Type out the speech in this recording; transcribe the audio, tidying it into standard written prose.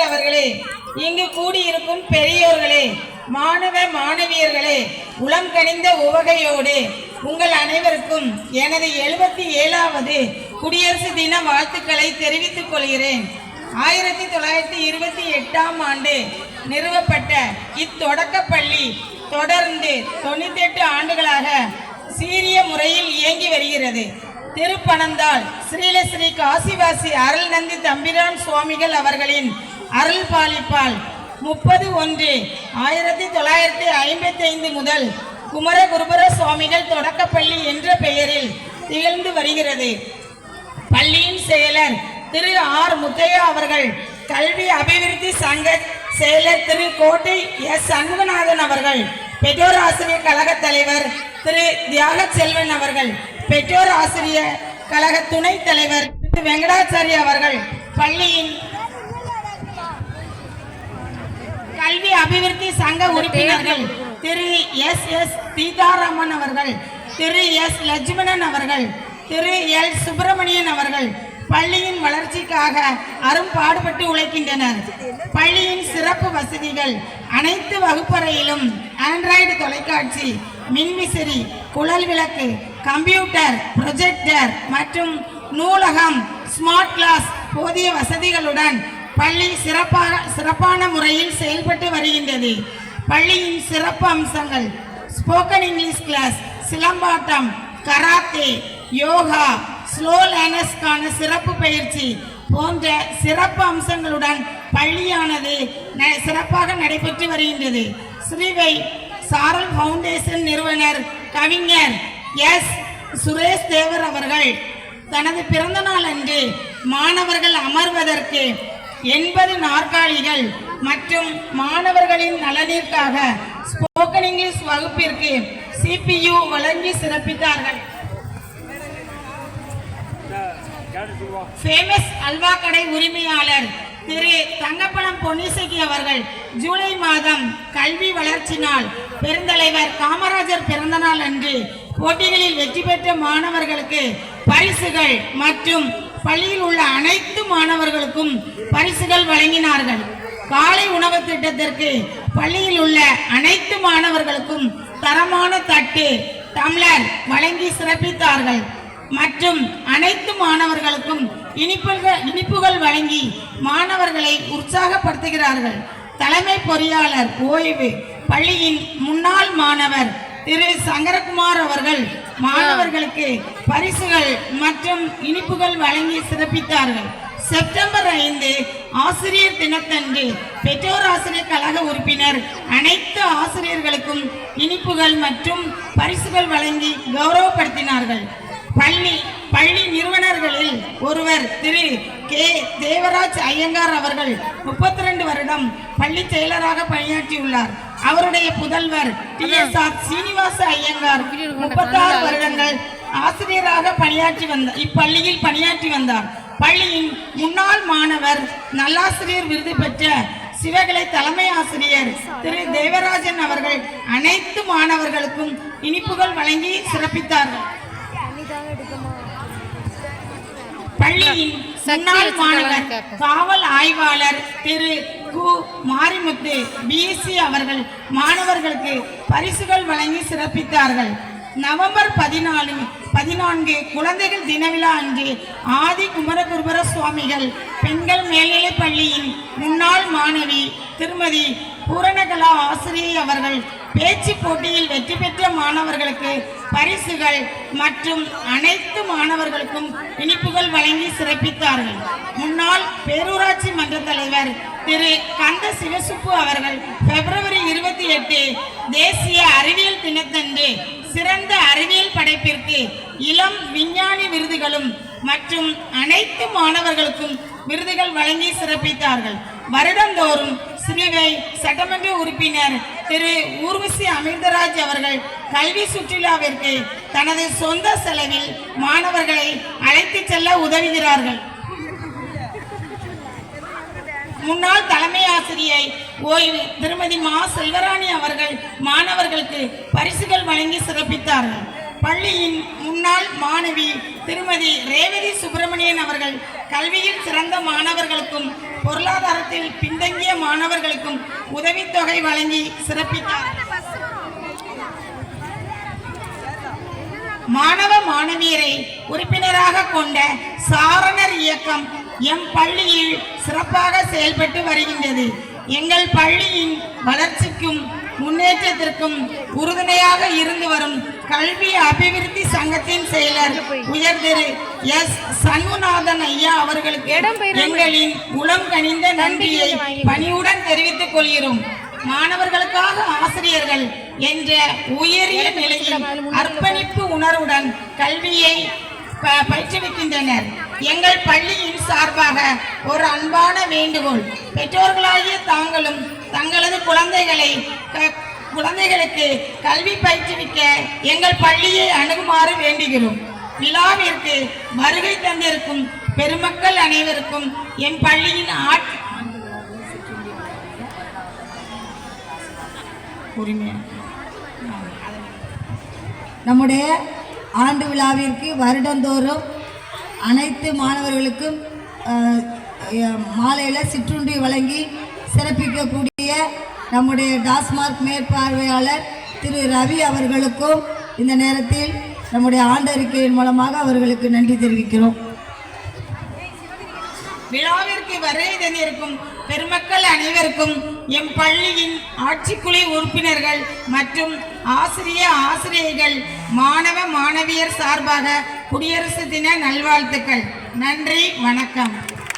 அவர்களே, இங்கு கூடியிருக்கும் பெரியோர்களே, மாணவ மாணவியர்களே, உளம் கனிந்த உவகையோடு உங்கள் அனைவருக்கும் எனது 77வது குடியரசு தின வாழ்த்துக்களை தெரிவித்துக் கொள்கிறேன். 1928ஆம் ஆண்டு நிறுவப்பட்ட இத்தொடக்கப் பள்ளி தொடர்ந்து 98 ஆண்டுகளாக சீரிய முறையில் இயங்கி வருகிறது. திருப்பனந்தாள் ஸ்ரீலஸ்ரீ காசிவாசி அருள்நந்தி தம்பிரான் சுவாமிகள் அவர்களின் அருள் பாலிப்பால் 30/1/1955 முதல் குமரகுருபர சுவாமிகள் தொடக்கப்பள்ளி என்ற பெயரில் திகழ்ந்து வருகிறது. பள்ளியின் செயலர் திரு ஆர் முத்தையா அவர்கள், கல்வி அபிவிருத்தி சங்க செயலர் திரு கோட்டை எஸ் சண்முகநாதன் அவர்கள், பெற்றோர் ஆசிரியர் கழக தலைவர் திரு தியாக செல்வன் அவர்கள், பெற்றோர் ஆசிரியர் கழக துணைத் தலைவர் திரு வெங்கடாச்சாரி அவர்கள், பள்ளியின் கல்வி அபிவிருத்தி சங்க உறுப்பினர்கள் திரு எஸ் எஸ் சீதாராமன் அவர்கள், திரு எஸ் லட்சுமணன் அவர்கள், திரு எல் சுப்பிரமணியன் அவர்கள் பள்ளியின் வளர்ச்சிக்காக அரும்பாடுபட்டு உழைக்கின்றனர். பள்ளியின் சிறப்பு வசதிகள் அனைத்து வகுப்பறையிலும் ஆண்ட்ராய்டு தொலைக்காட்சி, மின்விசிறி, குழல் விளக்கு, கம்ப்யூட்டர், ப்ரொஜெக்டர் மற்றும் நூலகம், ஸ்மார்ட் கிளாஸ் போதிய வசதிகளுடன் பள்ளி சிறப்பான முறையில் செயல்பட்டு வருகின்றது. பள்ளியின் சிறப்பு அம்சங்கள்: ஸ்போக்கன் இங்கிலீஷ் கிளாஸ், சிலம்பாட்டம், கராத்தே, யோகா, ஸ்லோ லேர்னர்ஸ்க்கான சிறப்பு பயிற்சி போன்ற சிறப்பு அம்சங்களுடன் பள்ளியானது சிறப்பாக நடைபெற்று வருகின்றது. ஸ்ரீவை சாரல் ஃபவுண்டேஷன் நிறுவனர் கவிஞர் எஸ் சுரேஷ் தேவர் அவர்கள் தனது பிறந்த நாள் அன்று மாணவர்கள் அமர்வதற்கு 80 நாற்காலிகள் மற்றும் மாணவர்களின் நலனிற்காக ஸ்போக்கன் இங்கிலீஷ் வகுப்பிற்கு CPU வழங்கி சிறப்பித்தார்கள். ஃபேமஸ் அல்வா கடை உரிமையாளர் திரு தங்கப்பழம் பொன்னிசைக்கு அவர்கள் ஜூலை மாதம் கல்வி வளர்ச்சி நாள் பெருந்தலைவர் காமராஜர் பிறந்த நாள் அன்று போட்டிகளில் வெற்றி பெற்ற மாணவர்களுக்கு பரிசுகள் மற்றும் பள்ளியில் உள்ள அனைத்து மாணவர்களுக்கும் பரிசுகள் வழங்கினார்கள். காலை உணவு திட்டத்திற்கு பள்ளியில் உள்ள அனைத்து மாணவர்களுக்கும் தரமான தட்டு, டம்ளர் வழங்கி சிறப்பித்தார்கள் மற்றும் அனைத்து மாணவர்களுக்கும் இனிப்புகள் வழங்கி மாணவர்களை உற்சாகப்படுத்துகிறார்கள். தலைமை பொறியாளர் ஓய்வு பள்ளியின் முன்னாள் மாணவர் திரு சங்கரகுமார் அவர்கள் மாணவர்களுக்கு பரிசுகள் மற்றும் இனிப்புகள் வழங்கி சிறப்பித்தார்கள். செப்டம்பர் 5 ஆசிரியர் தினத்தன்று பெற்றோர் ஆசிரியர் கழக உறுப்பினர் அனைத்து ஆசிரியர்களுக்கும் இனிப்புகள் மற்றும் பரிசுகள் வழங்கி கௌரவப்படுத்தினார்கள். பள்ளி நிறுவனர்களில் ஒருவர் திரு கே தேவராஜ் ஐயங்கார் அவர்கள் 32 வருடம் பள்ளி செயலராக பணியாற்றியுள்ளார். அவருடைய புதல்வர் TSR சீனிவாச ஐயங்கார் 36 வருடங்கள் ஆசிரியராக இப்பள்ளியில் பணியாற்றி வந்தார். பள்ளியின் முன்னாள் மாணவர் நல்லாசிரியர் விருது பெற்ற சிவகலை தலைமை ஆசிரியர் திரு தேவராஜன் அவர்கள் அனைத்து மாணவர்களுக்கும் இனிப்புகள் வழங்கி சிறப்பித்தார்கள். பள்ளியின் முன்னாள் மாணவர் காவல் ஆய்வாளர் திரு கு மாரிமுத்து BSc அவர்கள் மாணவர்களுக்கு பரிசுகள் வழங்கி சிறப்பித்தார்கள். நவம்பர் 14 குழந்தைகள் தின விழா அன்று ஆதி குமரகுருபர சுவாமிகள் பெண்கள் மேல்நிலைப் பள்ளியின் முன்னாள் மாணவி திருமதி பூரணகலா ஆசிரியை அவர்கள் பேச்சு போட்டியில் வெற்றி பெற்ற மாணவர்களுக்கு பரிசுகள் மற்றும் அனைத்து மாணவர்களுக்கும் இனிப்புகள் வழங்கி சிறப்பித்தார்கள். முன்னாள் பேரூராட்சி மன்ற தலைவர் திரு கந்த சிவசுப்பு அவர்கள் பிப்ரவரி 28 தேசிய அறிவியல் தினத்தன்று சிறந்த அறிவியல் படைப்பிற்கு இளம் விஞ்ஞானி விருதுகளும் மற்றும் அனைத்து மாணவர்களுக்கும் விருதுகள் வழங்கி சிறப்பித்தார்கள். வருடந்தோறும் ஸ்ரீவை சட்டமன்ற உறுப்பினர் திரு ஊர்வசி அமிர்தராஜ் அவர்கள் கல்வி சுற்றுலாவிற்கு தனது சொந்த செலவில் மாணவர்களை அழைத்து செல்ல உதவுகிறார்கள். முன்னாள் தலைமை ஆசிரியை ஓய்வு திருமதி மா செல்வராணி அவர்கள் மாணவர்களுக்கு பரிசுகள் வழங்கி சிறப்பித்தார்கள். பள்ளியின் முன்னாள் மாணவி திருமதி ரேவதி சுப்பிரமணியன் அவர்கள் கல்வியில் சிறந்த மாணவர்களுக்கும் பொருளாதாரத்தில் பின்தங்கிய மாணவர்களுக்கும் உதவித்தொகை வழங்கி சிறப்பித்தார். மாணவ மாணவியரை உறுப்பினராக கொண்ட சாரணர் இயக்கம் எம் பள்ளியில் சிறப்பாக செயல்பட்டு வருகின்றது. எங்கள் பள்ளியின் வளர்ச்சிக்கும் முன்னேற்றத்திற்கும் உறுதுணையாக இருந்து வரும் கல்வி அபிவிருத்தி சங்கத்தின் செயலர் உயர் திரு எஸ் சண்முநாதன் ஐயா அவர்களுக்கு எங்களின் உளம் கனிந்த நன்றியை பணிவுடன் தெரிவித்துக் கொள்கிறோம். மாணவர்களுக்காக ஆசிரியர்கள் என்ற உயரிய நிலையில் அர்ப்பணிப்பு உணர்வுடன் கல்வியை பயிற்றுவிக்கின்றனர். எங்கள் பள்ளியின் சார்பாக ஒரு அன்பான வேண்டுகோள், பெற்றோர்களாகிய தாங்களும் தங்களது குழந்தைகளுக்கு கல்வி பயிற்றுவிக்க எங்கள் பள்ளியை அணுகுமாறு வேண்டுகிறோம். விழாவிற்கு வருகை தந்திருக்கும் பெருமக்கள் அனைவருக்கும் என் பள்ளியின் நம்முடைய ஆண்டு விழாவிற்கு வருடந்தோறும் அனைத்து மாணவர்களுக்கும் மாலையில் சிற்றுண்டி வழங்கி சிறப்பிக்கக்கூடிய நம்முடைய டாஸ்மார்க் மேற்பார்வையாளர் திரு ரவி அவர்களுக்கும் இந்த நேரத்தில் நம்முடைய ஆண்டறிக்கையின் மூலமாக அவர்களுக்கு நன்றி தெரிவிக்கிறோம். விழாவிற்கு வருகை தந்திருக்கும் பெருமக்கள் அனைவருக்கும் எம் பள்ளியின் ஆட்சிக்குழு உறுப்பினர்கள் மற்றும் ஆசிரியர்கள் மாணவ மாணவியர் சார்பாக குடியரசு தின நல்வாழ்த்துக்கள். நன்றி, வணக்கம்.